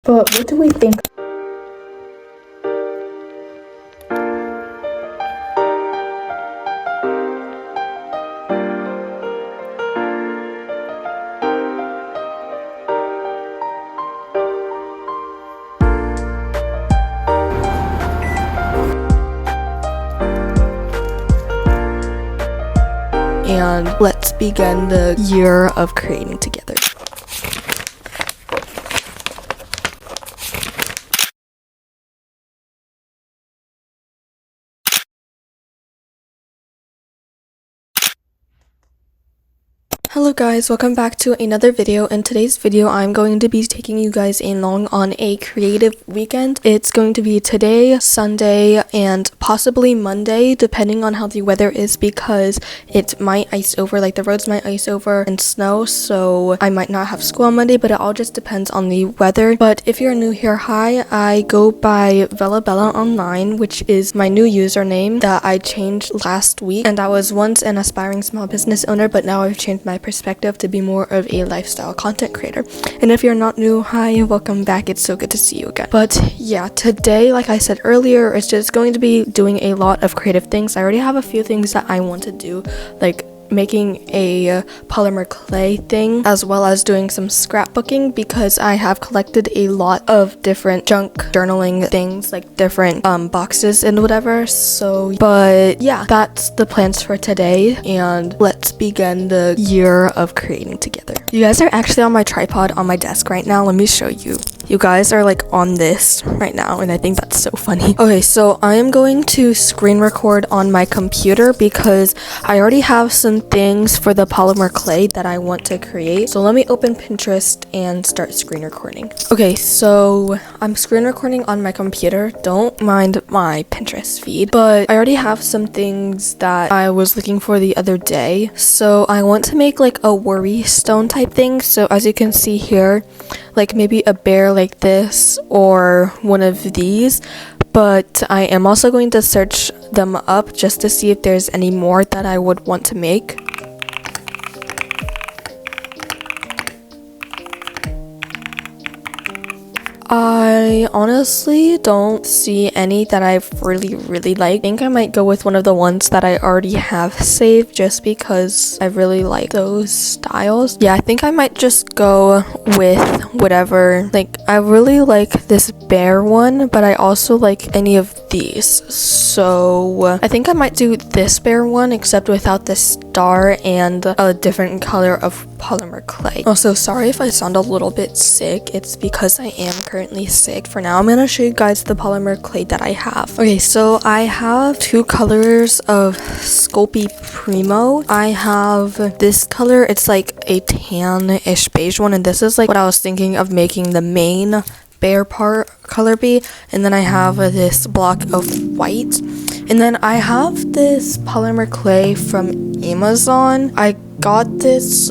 But what do we think? And let's begin the year of creating together. Hello guys, welcome back to another video. In today's video, I'm going to be taking you guys along on a creative weekend. It's going to be today, Sunday, and possibly Monday, depending on how the weather is, because it might ice over, like the roads might ice over and snow, so I might not have school on Monday, but it all just depends on the weather. But if you're new here, hi, I go by Bella online, which is my new username that I changed last week, and I was once an aspiring small business owner, but now I've changed my perspective to be more of a lifestyle content creator. And if you're not new, hi, welcome back. It's so good to see you again. But yeah, today, like I said earlier, it's just going to be doing a lot of creative things. I already have a few things that I want to do, like making a polymer clay thing, as well as doing some scrapbooking, because I have collected a lot of different junk journaling things, like different boxes and whatever. So but yeah, that's the plans for today, and let's begin the year of creating together. You guys are actually on my tripod on my desk right now. Let me show you. You guys are like on this right now, and I think that's so funny. Okay, so I am going to screen record on my computer because I already have some things for the polymer clay that I want to create. So let me open Pinterest and start screen recording. Okay, so I'm screen recording on my computer. Don't mind my Pinterest feed, but I already have some things that I was looking for the other day. So I want to make like a worry stone type thing. So as you can see here, like maybe a bear like this or one of these, but I am also going to search them up just to see if there's any more that I would want to make. I honestly don't see any that I really like. I think I might go with one of the ones that I already have saved just because I really like those styles. Yeah, I think I might just go with whatever. Like, I really like this bear one, but I also like any of these. So I think I might do this bear one, except without the star and a different color of polymer clay. Also, sorry if I sound a little bit sick. It's because I am currently sick. For now, I'm gonna show you guys the polymer clay that I have. Okay, so I have two colors of Sculpting Primo. I have this color. It's like a tan-ish beige one, and this is like what I was thinking of making the main bear part color be. And then I have this block of white, and then I have this polymer clay from Amazon. I got this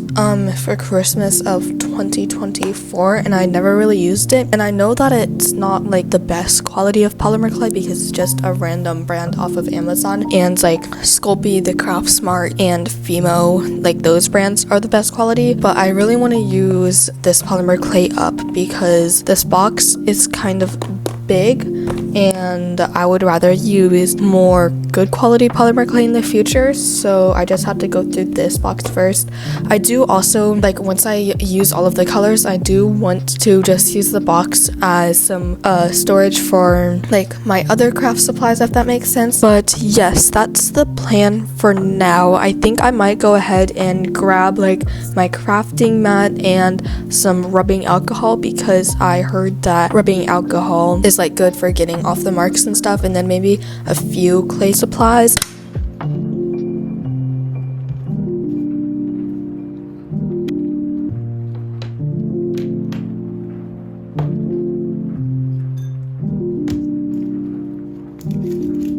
for Christmas of 2024, and I never really used it, and I know that it's not like the best quality of polymer clay because it's just a random brand off of Amazon, and like Sculpey, the Craft Smart, and Fimo, like those brands are the best quality. But I really want to use this polymer clay up because this box is kind of big, and I would rather use more good quality polymer clay in the future, so I just have to go through this box first. I do also, like, once I use all of the colors, I do want to just use the box as some storage for like my other craft supplies, if that makes sense. But yes, that's the plan for now. I think I might go ahead and grab like my crafting mat and some rubbing alcohol, because I heard that rubbing alcohol is like good for getting off the marks and stuff, and then maybe a few clay supplies.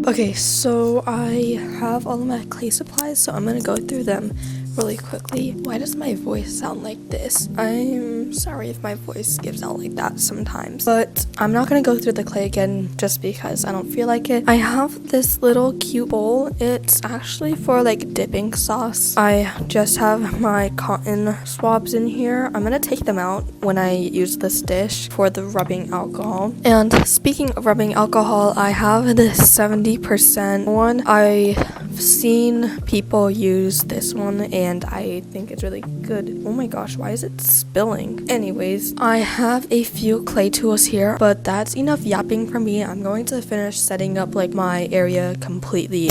Okay, so I have all of my clay supplies, so I'm gonna go through them really quickly. Why does my voice sound like this? I'm sorry if my voice gives out like that sometimes, but I'm not gonna go through the clay again just because I don't feel like it. I have this little cute bowl. It's actually for like dipping sauce. I just have my cotton swabs in here. I'm gonna take them out when I use this dish for the rubbing alcohol. And speaking of rubbing alcohol, I have this 70% one. I've seen people use this one and I think it's really good. Oh my gosh, why is it spilling? Anyways, I have a few clay tools here, but that's enough yapping for me. I'm going to finish setting up like my area completely.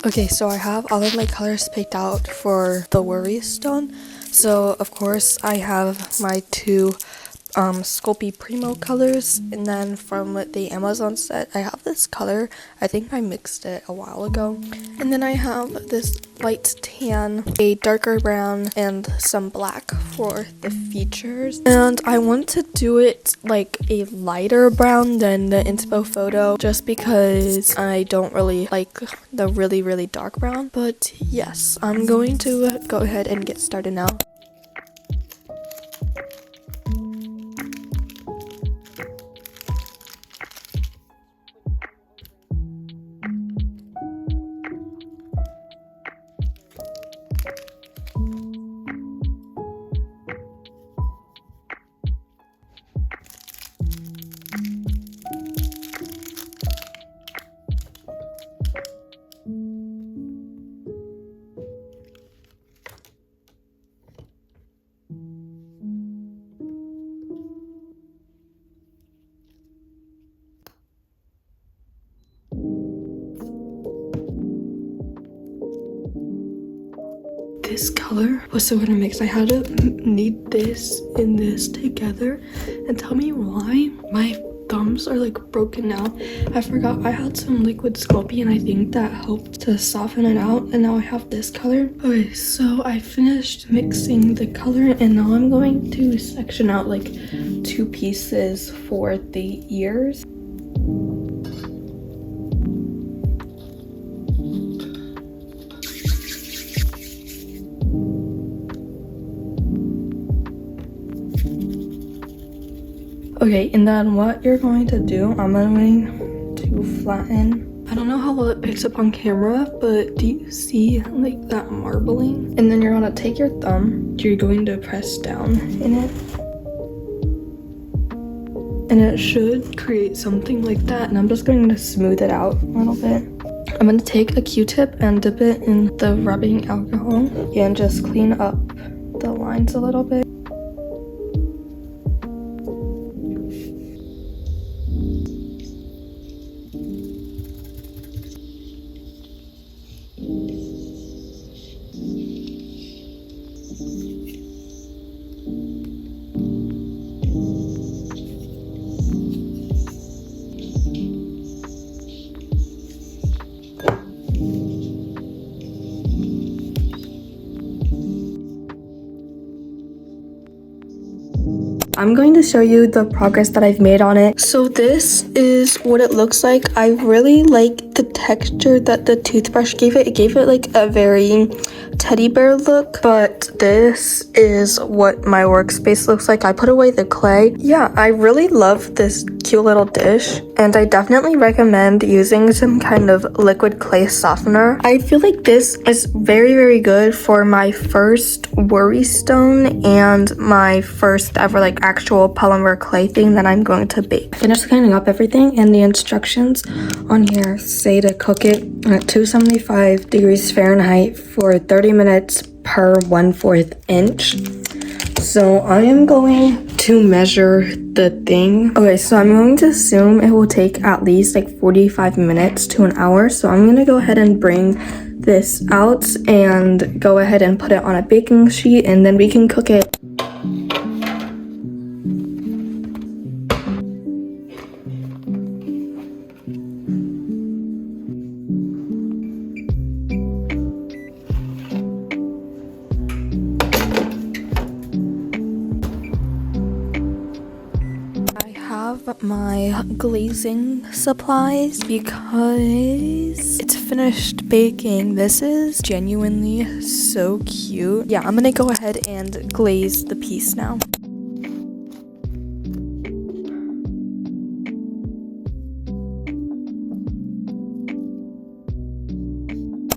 Okay, so I have all of my colors picked out for the worry stone. So of course I have my two Sculpey Primo colors, and then from the Amazon set I have this color. I think I mixed it a while ago. And then I have this light tan, a darker brown, and some black for the features. And I want to do it like a lighter brown than the inspo photo just because I don't really like the really dark brown. But yes, I'm going to go ahead and get started now. This color was so hard to mix. I had to knead this and this together, and tell me why my thumbs are like broken now. I forgot I had some liquid Sculpey and I think that helped to soften it out, and now I have this color. Okay, so I finished mixing the color and now I'm going to section out like two pieces for the ears. Okay, and then what you're going to do, I'm going to flatten. I don't know how well it picks up on camera, but do you see like that marbling? And then you're gonna take your thumb, you're going to press down in it. And it should create something like that, and I'm just going to smooth it out a little bit. I'm gonna take a Q-tip and dip it in the rubbing alcohol and just clean up the lines a little bit. I'm going to show you the progress that I've made on it. So this is what it looks like. I really like the texture that the toothbrush gave it. It gave it like a very teddy bear look, but this is what my workspace looks like. I put away the clay. Yeah, I really love this cute little dish, and I definitely recommend using some kind of liquid clay softener. I feel like this is very, very good for my first worry stone and my first ever like actual polymer clay thing that I'm going to bake. I finished cleaning up everything, and the instructions on here say to cook it at 275 degrees Fahrenheit for 30 minutes per 1/4 inch. So I am going to measure the thing. Okay, so I'm going to assume it will take at least like 45 minutes to an hour. So I'm gonna go ahead and bring this out and go ahead and put it on a baking sheet, and then we can cook it. My glazing supplies because it's finished baking. This is genuinely so cute. Yeah, I'm gonna go ahead and glaze the piece now.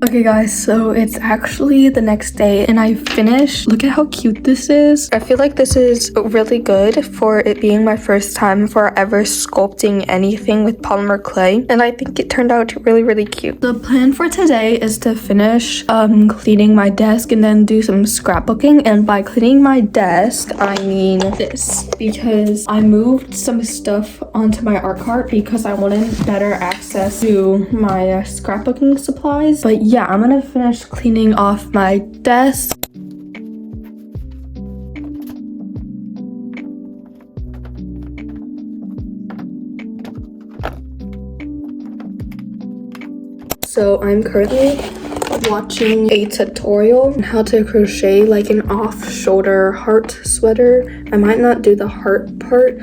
Okay guys, so it's actually the next day and I finished. Look at how cute this is. I feel like this is really good for it being my first time for ever sculpting anything with polymer clay, and I think it turned out really, really cute. The plan for today is to finish cleaning my desk and then do some scrapbooking, and by cleaning my desk I mean this, because I moved some stuff onto my art cart because I wanted better access to my scrapbooking supplies. But yeah, I'm gonna finish cleaning off my desk. So I'm currently watching a tutorial on how to crochet like an off-shoulder heart sweater. I might not do the heart part,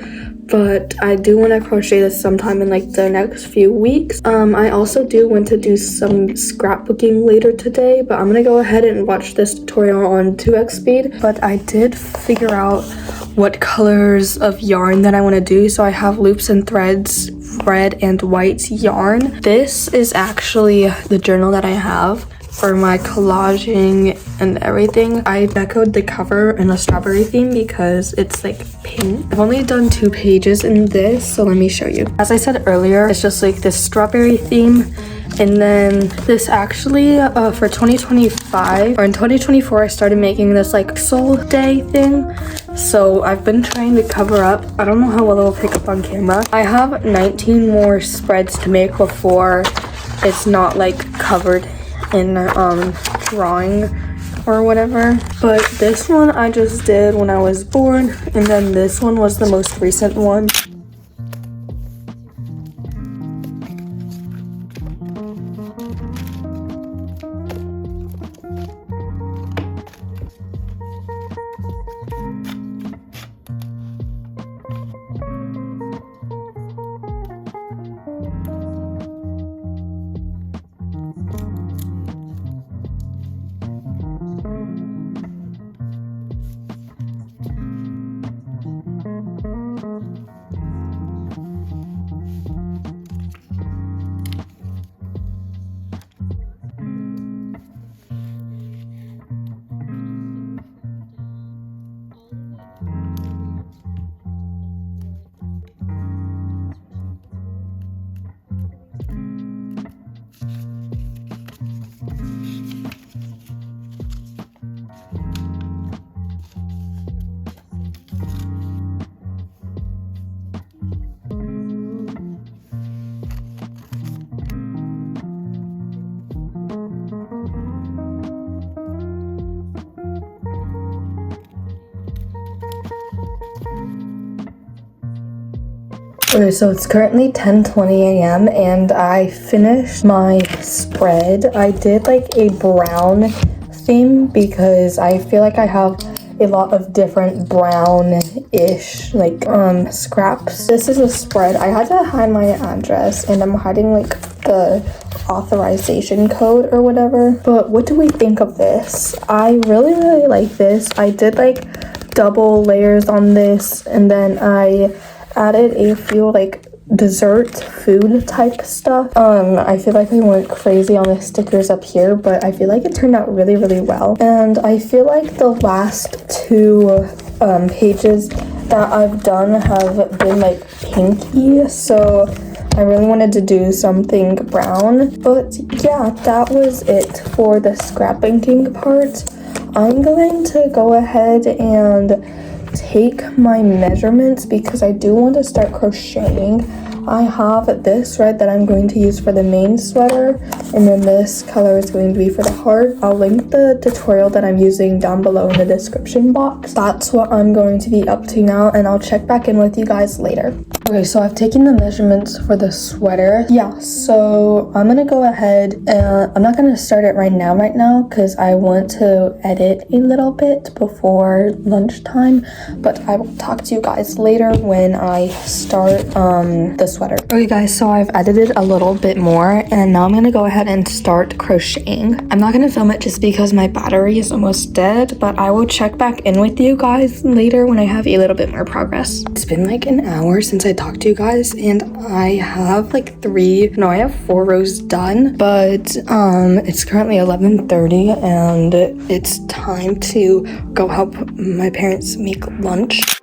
but I do want to crochet this sometime in like the next few weeks. I also do want to do some scrapbooking later today, but I'm gonna go ahead and watch this tutorial on 2x speed. But I did figure out what colors of yarn that I want to do. So I have loops and threads, red and white yarn. This is actually the journal that I have for my collaging and everything. I decoed the cover in a strawberry theme because it's like pink. I've only done 2 pages in this, so let me show you. As I said earlier, it's just like this strawberry theme, and then this actually for 2025 or in 2024 I started making this like soul day thing. So I've been trying to cover up. I don't know how well it'll pick up on camera. I have 19 more spreads to make before it's not like covered in drawing or whatever. But this one I just did when I was born, and then this one was the most recent one. Okay, so it's currently 10:20 a.m. and I finished my spread. I did like a brown theme because I feel like I have a lot of different brown-ish like scraps. This is a spread. I had to hide my address and I'm hiding like the authorization code or whatever. But what do we think of this? I really like this. I did like double layers on this, and then I added a few like dessert food type stuff. I feel like I went crazy on the stickers up here, but I feel like it turned out really well. And I feel like the last two pages that I've done have been like pinky, so I really wanted to do something brown. But yeah, that was it for the scrapbooking part. I'm going to go ahead and take my measurements because I do want to start crocheting. I have this red that I'm going to use for the main sweater, and then this color is going to be for the heart. I'll link the tutorial that I'm using down below in the description box. That's what I'm going to be up to now, and I'll check back in with you guys later. Okay, so I've taken the measurements for the sweater. Yeah, so I'm gonna go ahead and I'm not gonna start it right now because I want to edit a little bit before lunchtime, but I will talk to you guys later when I start the sweater. Okay guys, so I've edited a little bit more, and now I'm gonna go ahead and start crocheting. I'm not gonna film it just because my battery is almost dead, but I will check back in with you guys later when I have a little bit more progress. It's been like an hour since I talked to you guys, and I have like I have 4 rows done, but it's currently 11:30 and it's time to go help my parents make lunch.